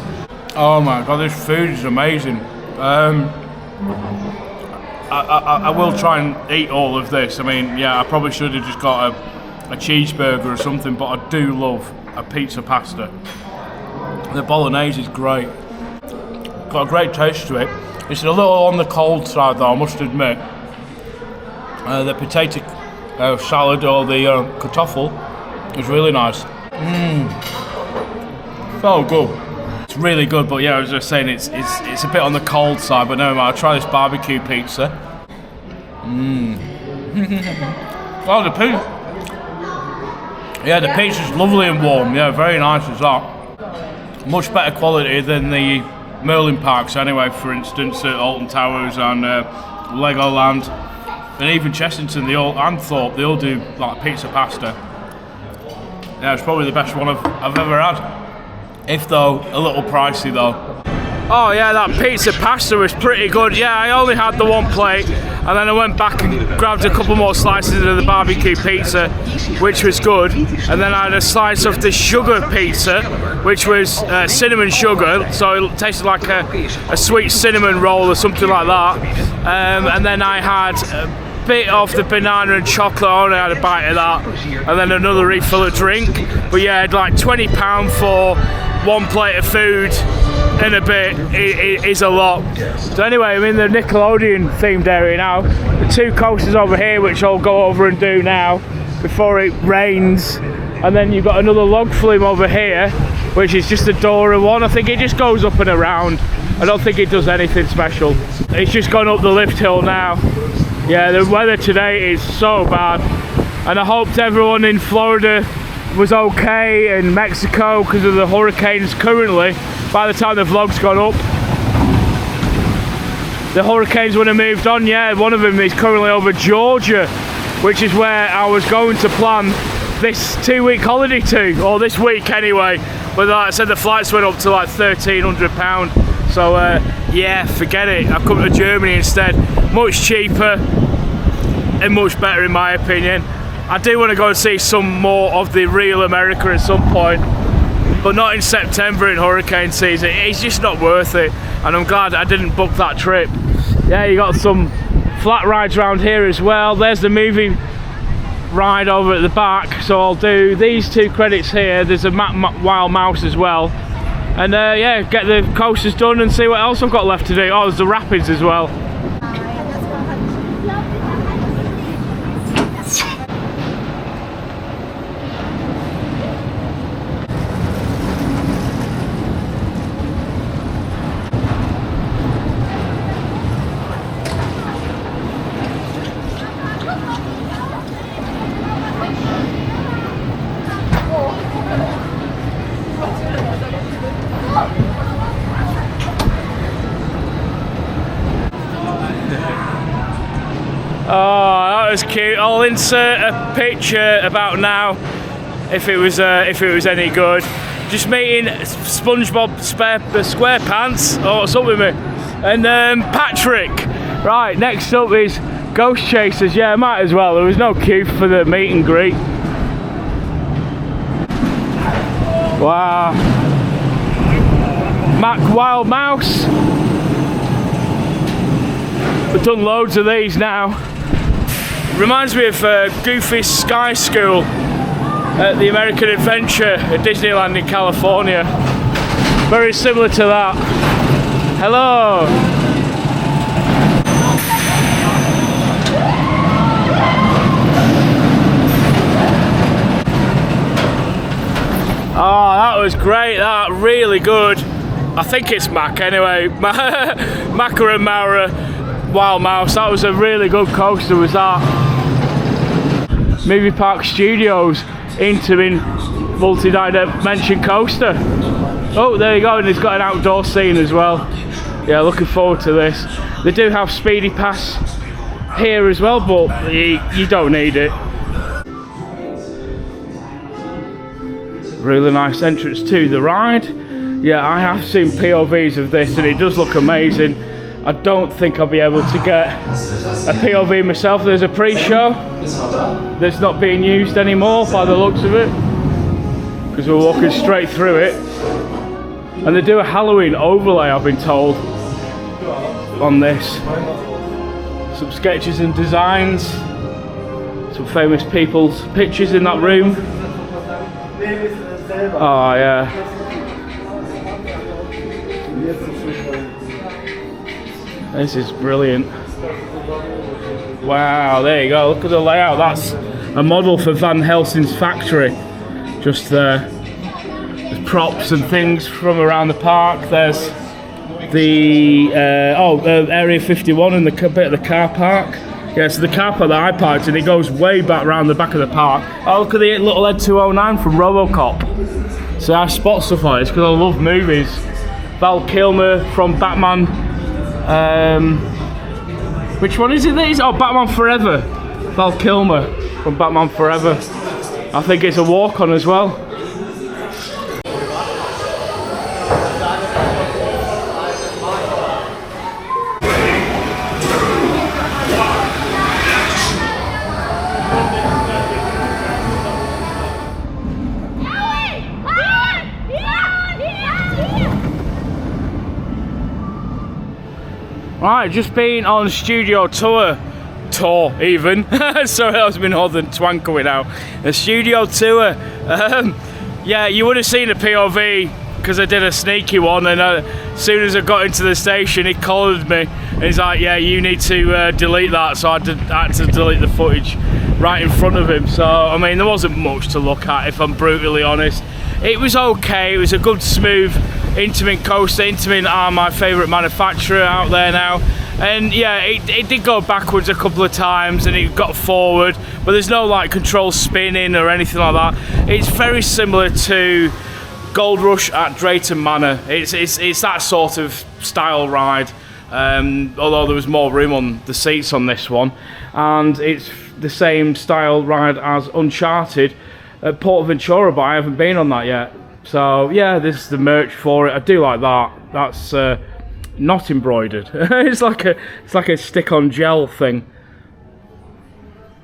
Oh my god, this food is amazing. I will try and eat all of this. I mean, yeah, I probably should have just got a cheeseburger or something, but I do love a pizza pasta. The bolognese is great. Got a great taste to it. It's a little on the cold side though, I must admit. The potato salad or the kartoffel is really nice. So good. It's really good, but yeah, I was just saying it's a bit on the cold side, but never mind, I'll try this barbecue pizza. Well, the pizza. Yeah, the pizza's lovely and warm. Yeah, very nice as that. Much better quality than the Merlin parks anyway, for instance, at Alton Towers and Legoland. And even Chessington, and Thorpe, they all do like pizza pasta. Yeah, it's probably the best one I've ever had. If though, a little pricey though. Oh yeah, that pizza pasta was pretty good. Yeah, I only had the one plate, and then I went back and grabbed a couple more slices of the barbecue pizza, which was good. And then I had a slice of the sugar pizza, which was cinnamon sugar, so it tasted like a sweet cinnamon roll or something like that. And then I had a bit of the banana and chocolate. I only had a bite of that, and then another refill of drink. But yeah, I had like £20 for one plate of food and a bit. It is a lot. So anyway, I'm in the Nickelodeon themed area now. The two coasters over here, which I'll go over and do now before it rains. And then you've got another log flume over here, which is just a Dora one. I think it just goes up and around. I don't think it does anything special. It's just gone up the lift hill now. Yeah, the weather today is so bad. And I hoped everyone in Florida was okay, and Mexico, because of the hurricanes currently. By the time the vlog's gone up, the hurricanes would have moved on. Yeah, one of them is currently over Georgia, which is where I was going to plan this 2-week holiday to, or this week anyway. But like I said, the flights went up to like £1,300. So yeah, forget it. I've come to Germany instead. Much cheaper and much better in my opinion. I do want to go and see some more of the real America at some point, but not in September in hurricane season. It's just not worth it, and I'm glad I didn't book that trip. Yeah, you got some flat rides around here as well. There's the movie ride over at the back, so I'll do these 2 credits here. There's a Wild Mouse as well, and yeah, get the coasters done and see what else I've got left to do. Oh, there's the rapids as well. Oh, that was cute. I'll insert a picture about now if it was any good. Just meeting SpongeBob SquarePants, or what's up with me, and Patrick. Right, next up is Ghost Chasers. Yeah, might as well. There was no queue for the meet and greet. Wow. Mac Wild Mouse. We've done loads of these now. Reminds me of Goofy's Sky School at the American Adventure at Disneyland in California. Very similar to that. Hello. Oh, that was great. That really good. I think it's Mac anyway. Macca and Mara Wild Mouse. That was a really good coaster. Was that? Movie Park Studios Intamin multi-dimension coaster. Oh, there you go, and it's got an outdoor scene as well. Yeah, looking forward to this. They do have Speedy Pass here as well, but you don't need it. Really nice entrance to the ride. Yeah, I have seen POVs of this and it does look amazing. I don't think I'll be able to get a POV myself. There's a pre-show that's not being used anymore by the looks of it, because we're walking straight through it. And they do a Halloween overlay, I've been told, on this. Some sketches and designs, some famous people's pictures in that room. Oh yeah. This is brilliant. Wow, there you go. Look at the layout. That's a model for Van Helsing's factory. Just there's props and things from around the park. There's the Area 51 and the bit of the car park. Yeah, so the car park that I parked in, it goes way back round the back of the park. Oh, look at the little Ed 209 from RoboCop. So I spot stuff like this because I love movies. Val Kilmer from Batman. Which one is it? Oh, Batman Forever. Val Kilmer from Batman Forever. I think it's a walk-on as well. Right, just been on studio tour even. Sorry, that was my northern twang coming out. A studio tour. Yeah, you would have seen a POV because I did a sneaky one, and as soon as I got into the station, he collared me. And he's like, "Yeah, you need to delete that." So I had to delete the footage right in front of him. So I mean, there wasn't much to look at, if I'm brutally honest. It was okay. It was a good, smooth Intamin coaster. Intamin are my favourite manufacturer out there now, and yeah, it did go backwards a couple of times and it got forward, but there's no like control spinning or anything like that. It's very similar to Gold Rush at Drayton Manor. It's that sort of style ride, although there was more room on the seats on this one, and it's the same style ride as Uncharted at Port Ventura, but I haven't been on that yet. So yeah, this is the merch for it. I do like that. That's not embroidered. it's like a stick-on gel thing.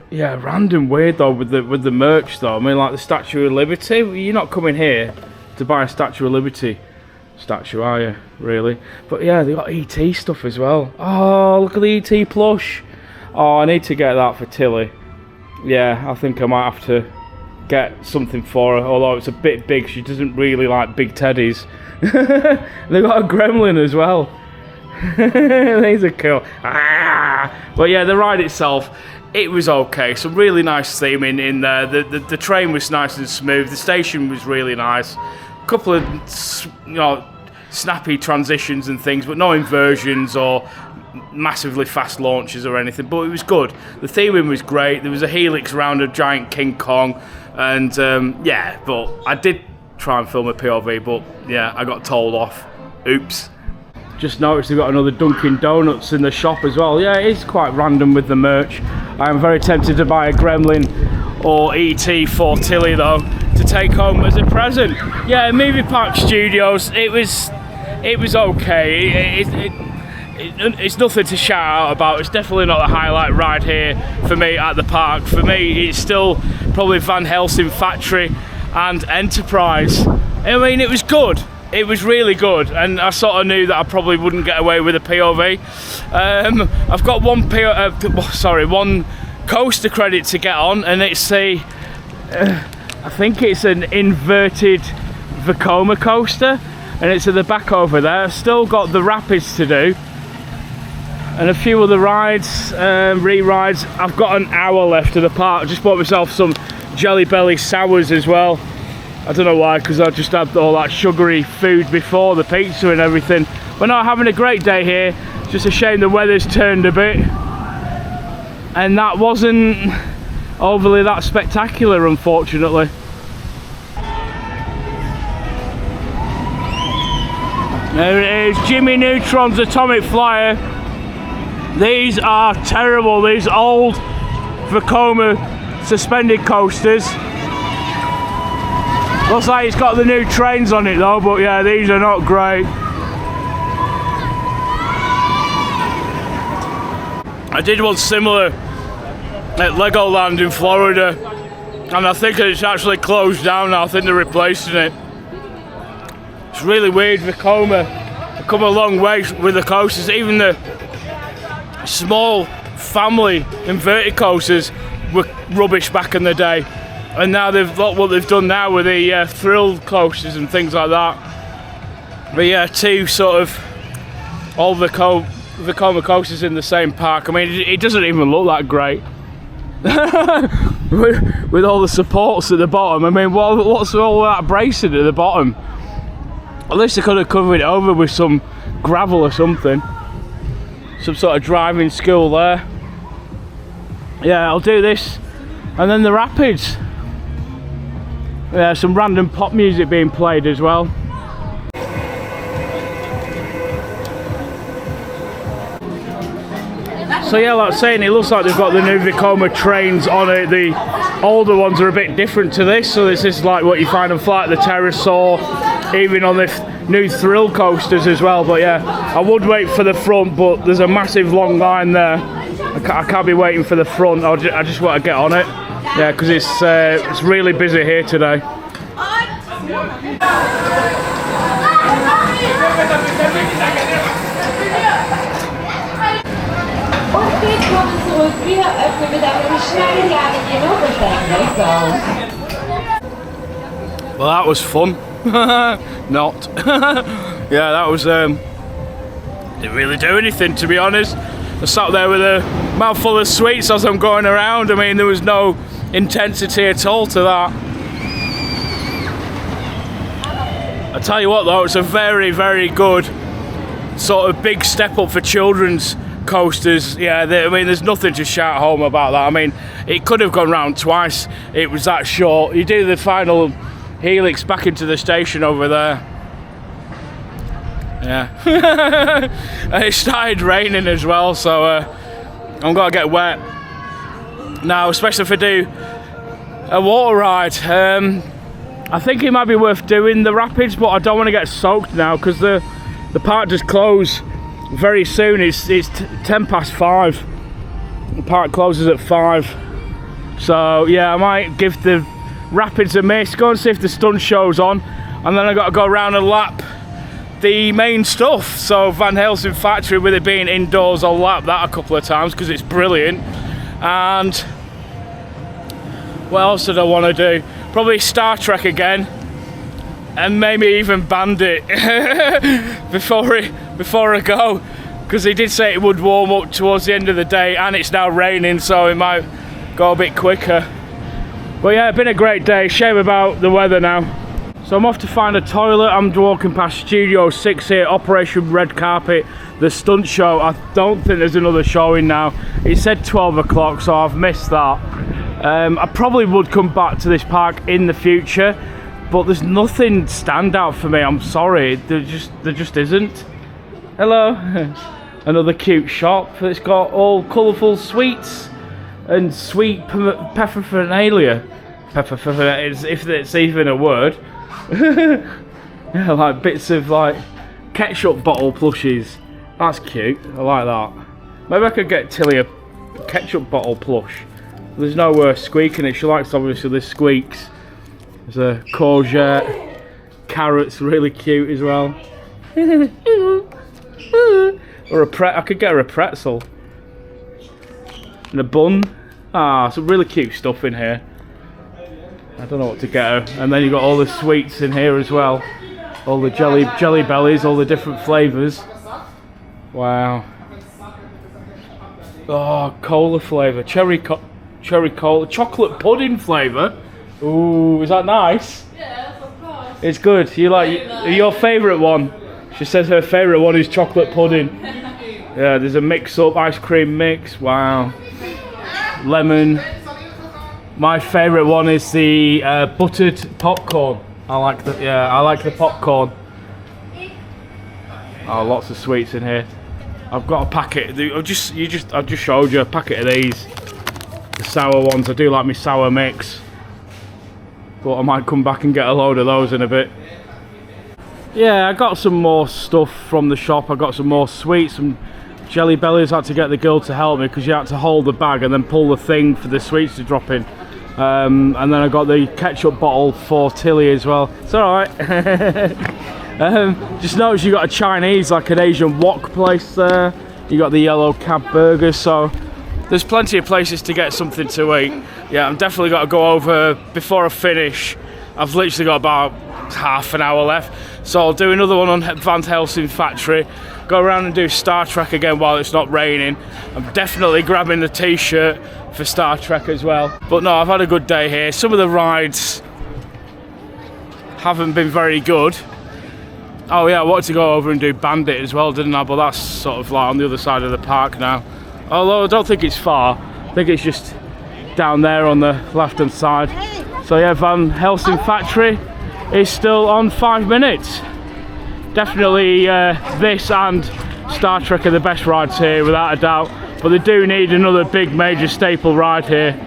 Yeah, random weird though with the merch though. I mean, like the Statue of Liberty. You're not coming here to buy a Statue of Liberty statue, are you? Really? But yeah, they got ET stuff as well. Oh, look at the ET plush. Oh, I need to get that for Tilly. Yeah, I think I might have to get something for her, although it's a bit big. She doesn't really like big teddies. They got a gremlin as well. These are cool. But yeah, the ride itself, it was okay. Some really nice theming in there. The train was nice and smooth. The station was really nice. A couple of snappy transitions and things, but no inversions or massively fast launches or anything. But it was good. The theming was great. There was a helix around a giant King Kong. And yeah, but I did try and film a POV, but yeah, I got told off. Oops. Just noticed they've got another Dunkin' Donuts in the shop as well. Yeah, it is quite random with the merch. I am very tempted to buy a Gremlin or ET for Tilly though, to take home as a present. Yeah, Movie Park Studios, it was okay. It's nothing to shout out about. It's definitely not the highlight ride here for me at the park. For me, it's still probably Van Helsing Factory and Enterprise. I mean, it was good. It was really good, and I sort of knew that I probably wouldn't get away with a POV. I've got one coaster credit to get on, and it's I think it's an inverted Vekoma coaster, and it's at the back over there. I've still got the Rapids to do, and a few other rides, re-rides. I've got an hour left of the park. I just bought myself some Jelly Belly sours as well. I don't know why, because I just had all that sugary food before the pizza and everything. But no, having a great day here. Just a shame the weather's turned a bit, and that wasn't overly that spectacular, unfortunately. There it is, Jimmy Neutron's Atomic Flyer. These are terrible, these old Vekoma suspended coasters. Looks like it's got the new trains on it though, but yeah, these are not great. I did one similar at Legoland in Florida, and I think it's actually closed down now. I think they're replacing it. It's really weird. Vekoma have come a long way with the coasters. Even the small family inverted coasters were rubbish back in the day. And now what they've done now with the thrill coasters and things like that. But yeah, two sort of all the Vekoma coasters in the same park. I mean, it doesn't even look that great. with all the supports at the bottom. I mean, what's all that bracing at the bottom? At least they could have covered it over with some gravel or something. Some sort of driving school there. Yeah, I'll do this. And then the rapids. Yeah, some random pop music being played as well. So yeah, like I was saying, it looks like they've got the new Vekoma trains on it. The older ones are a bit different to this. So this is like what you find on Flight of the Pterosaur, even on the new thrill coasters as well. But yeah, I would wait for the front, but there's a massive long line there. I can't be waiting for the front. I just want to get on it. Yeah, because it's really busy here today. Und wir kommen zurück. Wir öffnen mit einem schnellen Jahr in Oberstein. Well, that was fun. Not. Yeah, that was. Didn't really do anything, to be honest. I sat there with a mouthful of sweets as I'm going around. I mean, there was no intensity at all to that. I tell you what, though, it's a very, very good sort of big step up for children's coasters. Yeah, I mean, there's nothing to shout home about that. I mean, it could have gone round twice. It was that short. You do the final helix back into the station over there. Yeah. And it started raining as well, so I'm gonna get wet now, especially if I do a water ride. I think it might be worth doing the rapids, but I don't want to get soaked now because the park just closed very soon. It's 5:10. The park closes at 5. So yeah, I might give the rapids a miss, go and see if the stunt show's on, and then I got to go around and lap the main stuff. So Van Helsing factory, with it being indoors, I'll lap that a couple of times because it's brilliant. And what else did I want to do? Probably Star Trek again, and maybe even Bandit before I go, because he did say it would warm up towards the end of the day, and it's now raining, so it might go a bit quicker. But yeah, it's been a great day. Shame about the weather now. So I'm off to find a toilet. I'm walking past Studio 6 here, Operation Red Carpet, the stunt show. I don't think there's another showing now. It said 12 o'clock, so I've missed that. I probably would come back to this park in the future, but there's nothing standout for me. I'm sorry, there just isn't. Hello. Another cute shop that's got all colourful sweets and sweet paraphernalia. If it's even a word. Yeah, like bits of like ketchup bottle plushies. That's cute. I like that. Maybe I could get Tilly a ketchup bottle plush. There's no squeak in it. She likes obviously the squeaks. There's a courgette, carrots, really cute as well. Or I could get her a pretzel and a bun. Ah, some really cute stuff in here. I don't know what to get her. And then you've got all the sweets in here as well. All the jelly bellies, all the different flavours. Wow. Oh, cola flavour, cherry cola, chocolate pudding flavour. Ooh, is that nice? Yes, of course. It's good. You like your favourite one? She says her favourite one is chocolate pudding. Yeah, there's a mix-up ice cream mix. Wow. Lemon. My favourite one is the buttered popcorn. I like the popcorn. Oh, lots of sweets in here. I've got a packet. I've just showed you a packet of these. The sour ones. I do like my sour mix, but I might come back and get a load of those in a bit. Yeah, I got some more stuff from the shop. I got some more sweets, some jelly bellies. I had to get the girl to help me because you had to hold the bag and then pull the thing for the sweets to drop in. And then I got the ketchup bottle for Tilly as well. It's alright. Just noticed you got a Chinese, like an Asian wok place there. You got the yellow cab burgers, so there's plenty of places to get something to eat. Yeah, I'm definitely got to go over before I finish. I've literally got about It's half an hour left, so I'll do another one on Van Helsing Factory, go around and do Star Trek again while it's not raining. I'm definitely grabbing the t-shirt for Star Trek as well. But no, I've had a good day here. Some of the rides haven't been very good. Oh yeah, I wanted to go over and do Bandit as well, didn't I? But that's sort of like on the other side of the park now. Although I don't think it's far. I think it's just down there on the left-hand side. So yeah, Van Helsing Factory is still on 5 minutes. Definitely this and Star Trek are the best rides here, without a doubt. But they do need another big major staple ride here.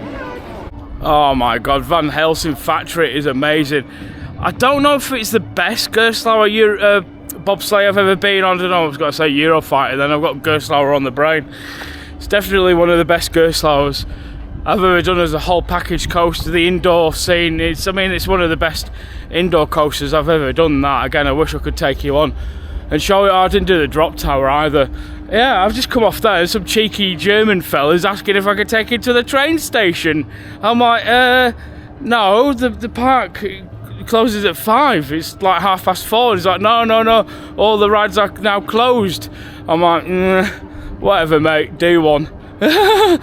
Oh my god, Van Helsing Factory is amazing. I don't know if it's the best Gerstlauer bobsleigh I've ever been on. I don't know, I've got to say Eurofighter, then I've got Gerstlauer on the brain. It's definitely one of the best Gerstlauers I've ever done as a whole package coaster. The indoor scene, it's one of the best indoor coasters I've ever done. That again, I wish I could take you on and show it. I didn't do the drop tower either. Yeah, I've just come off that and some cheeky German fellas asking if I could take it to the train station. I'm like, no, the park closes at 5. It's like 4:30. He's like, no, all the rides are now closed. I'm like, whatever, mate, do one. I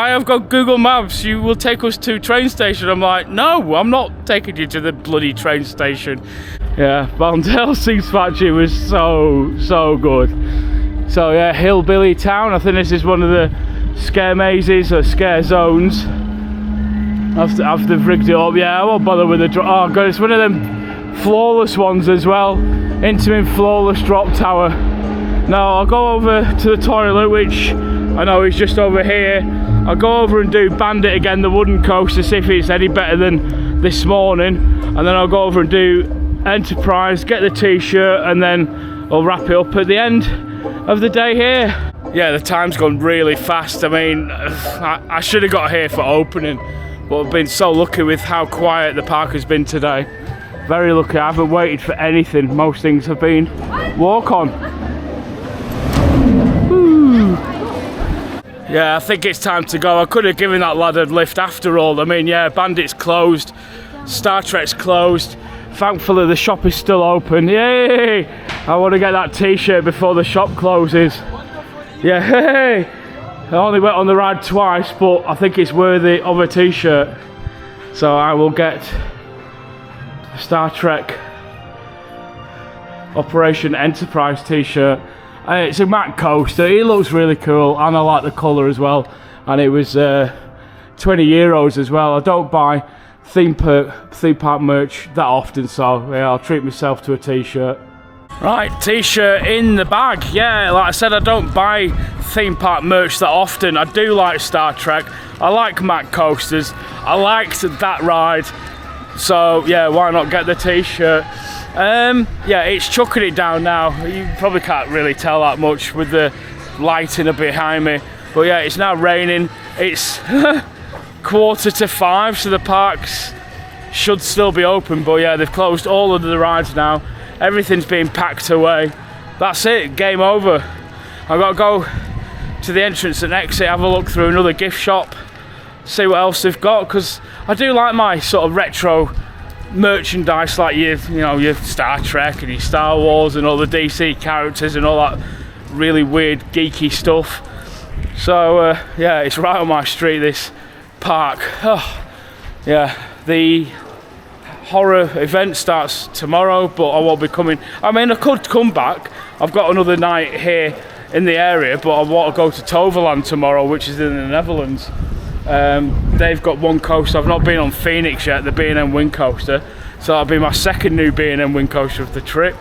have got Google Maps, you will take us to train station. I'm like, no, I'm not taking you to the bloody train station. Yeah, Van Helsing's Factory was so good. So yeah, Hillbilly Town, I think this is one of the scare mazes or scare zones. After they've rigged it up, yeah, I won't bother with the drop. Oh god, it's one of them flawless ones as well. Intimate flawless drop tower. Now I'll go over to the toilet, which I know is just over here. I'll go over and do Bandit again, the wooden coaster, see if it's any better than this morning. And then I'll go over and do Enterprise, get the t-shirt, and then I'll wrap it up at the end of the day here. Yeah, the time's gone really fast. I mean, I should have got here for opening, but I've been so lucky with how quiet the park has been today. Very lucky, I haven't waited for anything. Most things have been walk on. Woo. Yeah, I think it's time to go. I could have given that lad a lift after all. I mean, yeah, Bandit's closed, Star Trek's closed. Thankfully the shop is still open. Yay! I want to get that t-shirt before the shop closes. Yeah, hey! I only went on the ride twice, but I think it's worthy of a t-shirt. So I will get a Star Trek Operation Enterprise t-shirt. It's a matte coaster, it looks really cool and I like the colour as well. And it was €20 as well. I don't buy theme park merch that often, so yeah, I'll treat myself to a t-shirt. Right, t-shirt in the bag. Yeah, like I said, I don't buy theme park merch that often. I do like Star Trek, I like matte coasters, I liked that ride, so yeah, why not get the t-shirt. Yeah, it's chucking it down now. You probably can't really tell that much with the lighting behind me, but yeah, it's now raining. It's 4:45, so the parks should still be open, but yeah, they've closed all of the rides now. Everything's being packed away. That's it, game over. I've got to go to the entrance and exit, have a look through another gift shop, see what else they've got, because I do like my sort of retro merchandise, like your Star Trek and your Star Wars and all the DC characters and all that really weird geeky stuff. So yeah, it's right on my street, this park. Oh, yeah, the horror event starts tomorrow, but I won't be coming. I mean, I could come back. I've got another night here in the area, but I want to go to Toverland tomorrow, which is in the Netherlands. They've got one coaster. I've not been on Phoenix yet, the B&M Wind Coaster, so that'll be my second new B&M Wind Coaster of the trip.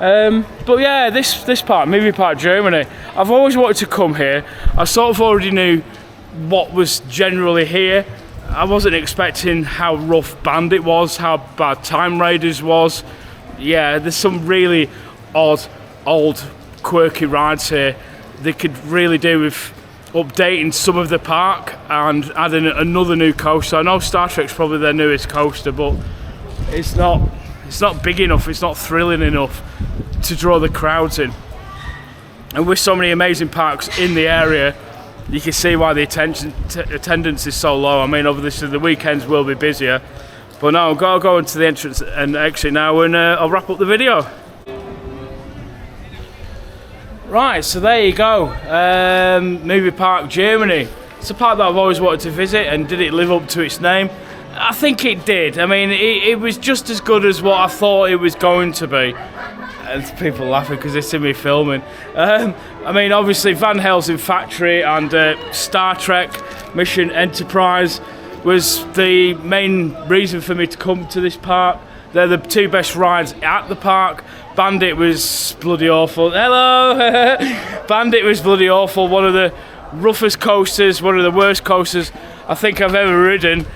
But yeah, this part, Movie Park Germany, I've always wanted to come here. I sort of already knew what was generally here. I wasn't expecting how rough Bandit was, how bad Time Raiders was. Yeah, there's some really odd, old, quirky rides here. They could really do with updating some of the park and adding another new coaster. I know Star Trek's probably their newest coaster, but it's not big enough, it's not thrilling enough to draw the crowds in. And with so many amazing parks in the area, you can see why the attendance is so low. I mean, obviously the weekends will be busier, But no, I've got to go into the entrance and exit now, and I'll wrap up the video. Right, so there you go. Movie Park Germany. It's a park that I've always wanted to visit, and did it live up to its name? I think it did. I mean, it was just as good as what I thought it was going to be. And people laughing because they see me filming. I mean, obviously Van Helsing Factory and Star Trek Mission Enterprise was the main reason for me to come to this park. They're the two best rides at the park. Bandit was bloody awful. Hello! Bandit was bloody awful. One of the roughest coasters, one of the worst coasters I think I've ever ridden.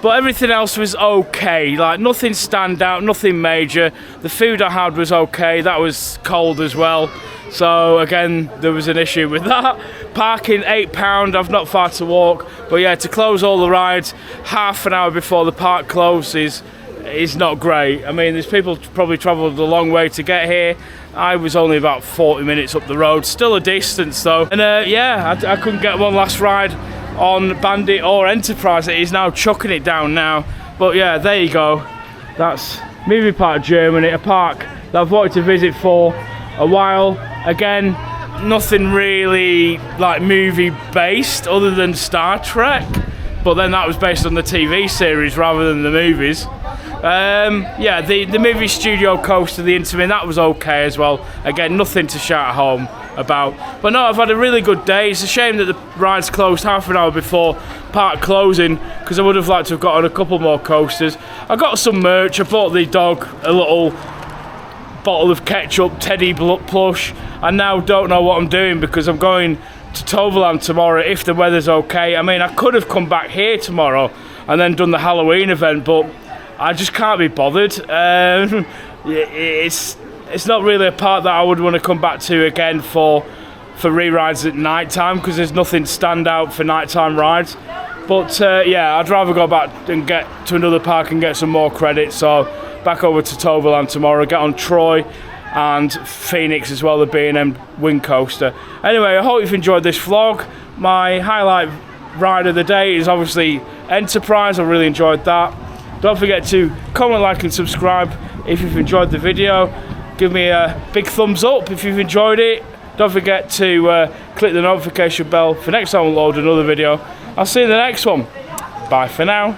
But everything else was okay, like nothing stand out, nothing major. The food I had was okay, that was cold as well. So again, there was an issue with that. Parking, £8, I've not far to walk. But yeah, to close all the rides half an hour before the park closes is not great. I mean, there's people probably travelled a long way to get here. I was only about 40 minutes up the road, still a distance though. And yeah, I couldn't get one last ride on Bandit or Enterprise. It is now chucking it down now. But yeah, there you go. That's Movie Park Germany, a park that I've wanted to visit for a while. Again, nothing really like movie based other than Star Trek, but then that was based on the TV series rather than the movies. Yeah, the movie studio coaster, the Intamin, that was okay as well. Again, nothing to shout home about. But no, I've had a really good day. It's a shame that the rides closed half an hour before park closing, because I would have liked to have got on a couple more coasters. I got some merch. I bought the dog a little bottle of ketchup, teddy plush. I now don't know what I'm doing because I'm going to Toverland tomorrow if the weather's okay. I mean, I could have come back here tomorrow and then done the Halloween event, but I just can't be bothered. It's not really a park that I would want to come back to again for re-rides at night time, because there's nothing stand out for nighttime rides. But yeah, I'd rather go back and get to another park and get some more credit. So back over to Toverland tomorrow, get on Troy and Phoenix as well, the B&M Wing Coaster. Anyway, I hope you've enjoyed this vlog. My highlight ride of the day is obviously Enterprise. I really enjoyed that. Don't forget to comment, like and subscribe if you've enjoyed the video. Give me a big thumbs up if you've enjoyed it. Don't forget to click the notification bell for next time I load another video. I'll see you in the next one. Bye for now.